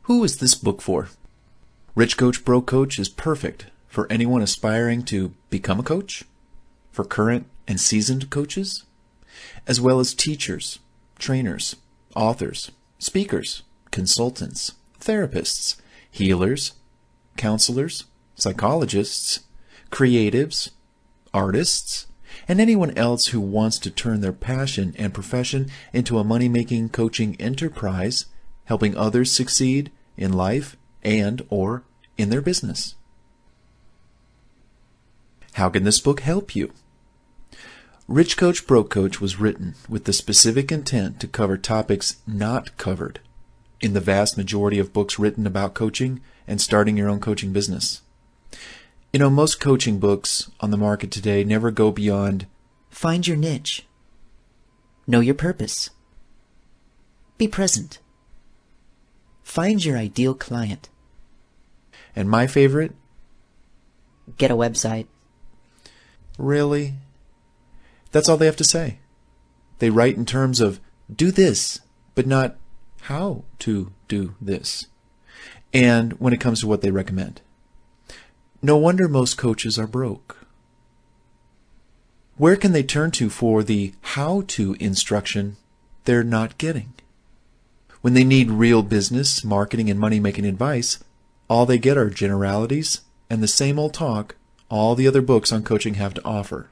Who is this book for? Rich Coach, Broke Coach is perfect for anyone aspiring to become a coach, for current and seasoned coaches, as well as teachers, trainers, authors, speakers, consultants, therapists, healers, counselors, psychologists, creatives, artists, and anyone else who wants to turn their passion and profession into a money-making coaching enterprise, helping others succeed in life and/or in their business. How can this book help you? Rich Coach, Broke Coach was written with the specific intent to cover topics not covered in the vast majority of books written about coaching and starting your own coaching business. You know, most coaching books on the market today never go beyond find your niche, know your purpose, be present, find your ideal client, and my favorite, get a website. Really? That's all they have to say. They write in terms of do this, but not how to do this. And when it comes to what they recommend. No wonder most coaches are broke. Where can they turn to for the how-to instruction they're not getting? When they need real business, marketing, and money-making advice, all they get are generalities and the same old talk all the other books on coaching have to offer.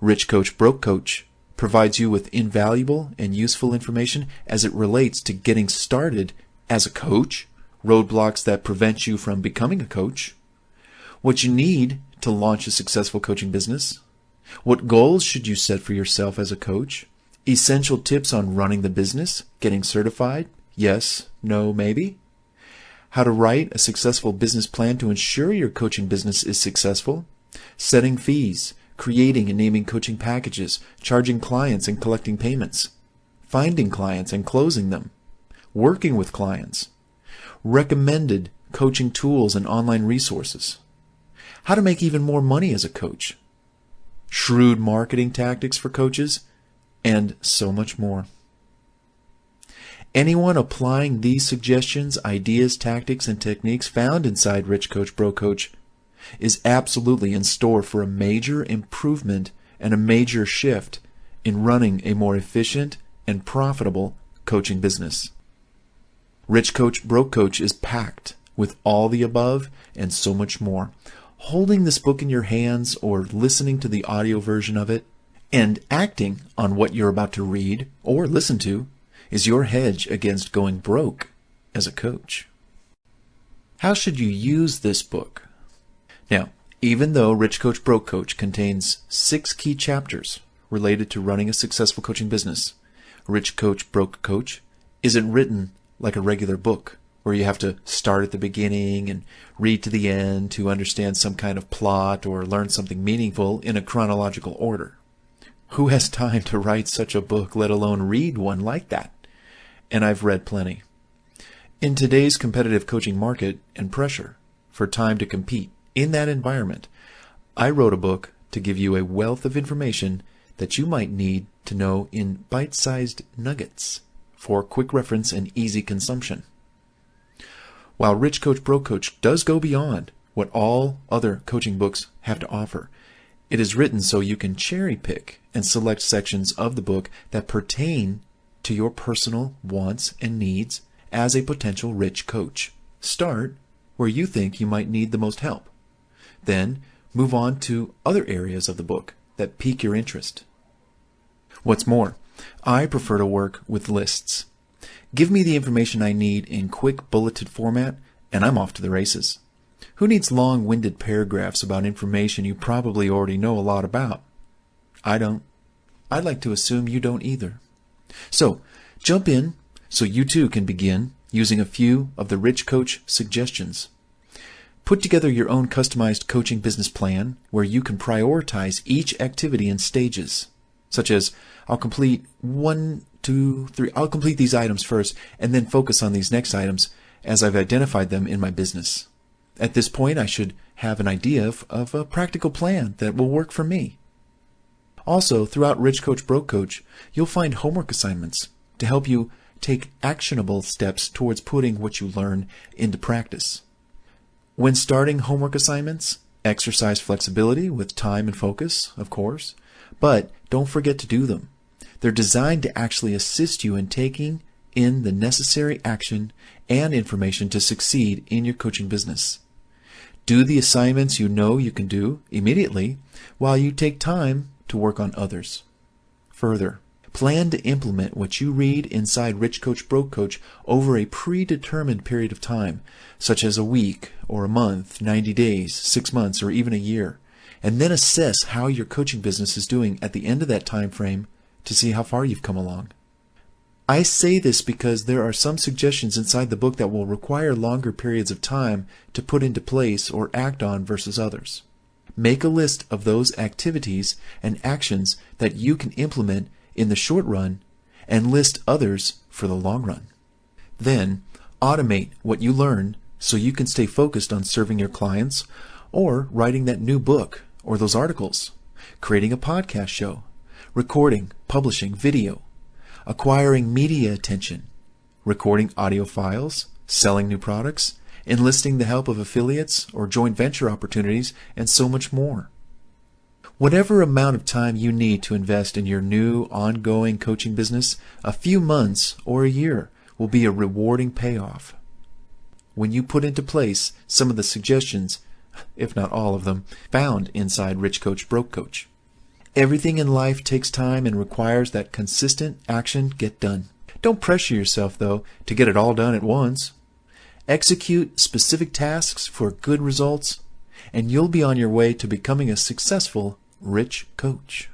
Rich Coach, Broke Coach provides you with invaluable and useful information as it relates to getting started as a coach, roadblocks that prevent you from becoming a coach, what you need to launch a successful coaching business, what goals should you set for yourself as a coach, essential tips on running the business, getting certified, yes, no, maybe, how to write a successful business plan to ensure your coaching business is successful, setting fees, creating and naming coaching packages, charging clients and collecting payments, finding clients and closing them, working with clients, recommended coaching tools and online resources, how to make even more money as a coach, shrewd marketing tactics for coaches, and so much more. Anyone applying these suggestions, ideas, tactics, and techniques found inside Rich Coach, Broke Coach is absolutely in store for a major improvement and a major shift in running a more efficient and profitable coaching business. Rich Coach, Broke Coach is packed with all the above and so much more. Holding this book in your hands or listening to the audio version of it and acting on what you're about to read or listen to is your hedge against going broke as a coach. How should you use this book? Now, even though Rich Coach, Broke Coach contains 6 key chapters related to running a successful coaching business, Rich Coach, Broke Coach isn't written like a regular book where you have to start at the beginning and read to the end to understand some kind of plot or learn something meaningful in a chronological order. Who has time to write such a book, let alone read one like that? And I've read plenty. In today's competitive coaching market and pressure for time to compete in that environment, I wrote a book to give you a wealth of information that you might need to know in bite-sized nuggets for quick reference and easy consumption. While Rich Coach, Broke Coach does go beyond what all other coaching books have to offer, it is written so you can cherry pick and select sections of the book that pertain to your personal wants and needs as a potential rich coach. Start where you think you might need the most help. Then move on to other areas of the book that pique your interest. What's more, I prefer to work with lists. Give me the information I need in quick bulleted format, and I'm off to the races. Who needs long-winded paragraphs about information you probably already know a lot about? I don't. I'd like to assume you don't either. So, jump in so you too can begin using a few of the Rich Coach suggestions. Put together your own customized coaching business plan where you can prioritize each activity in stages, such as I'll complete 1, 2, 3. I'll complete these items first and then focus on these next items as I've identified them in my business. At this point, I should have an idea of a practical plan that will work for me. Also, throughout Rich Coach, Broke Coach, you'll find homework assignments to help you take actionable steps towards putting what you learn into practice. When starting homework assignments, exercise flexibility with time and focus, of course, but don't forget to do them. They're designed to actually assist you in taking in the necessary action and information to succeed in your coaching business. Do the assignments you know you can do immediately while you take time to work on others. Further, plan to implement what you read inside Rich Coach Broke Coach over a predetermined period of time, such as a week or a month, 90 days, 6 months, or even a year, and then assess how your coaching business is doing at the end of that time frame to see how far you've come along. I say this because there are some suggestions inside the book that will require longer periods of time to put into place or act on versus others. Make a list of those activities and actions that you can implement in the short run and list others for the long run. Then, automate what you learn so you can stay focused on serving your clients or writing that new book or those articles, creating a podcast show, recording, publishing video, acquiring media attention, recording audio files, selling new products, enlisting the help of affiliates or joint venture opportunities, and so much more. Whatever amount of time you need to invest in your new ongoing coaching business, a few months or a year will be a rewarding payoff. When you put into place some of the suggestions, if not all of them, found inside Rich Coach Broke Coach. Everything in life takes time and requires that consistent action get done. Don't pressure yourself, though, to get it all done at once. Execute specific tasks for good results, and you'll be on your way to becoming a successful Rich Coach.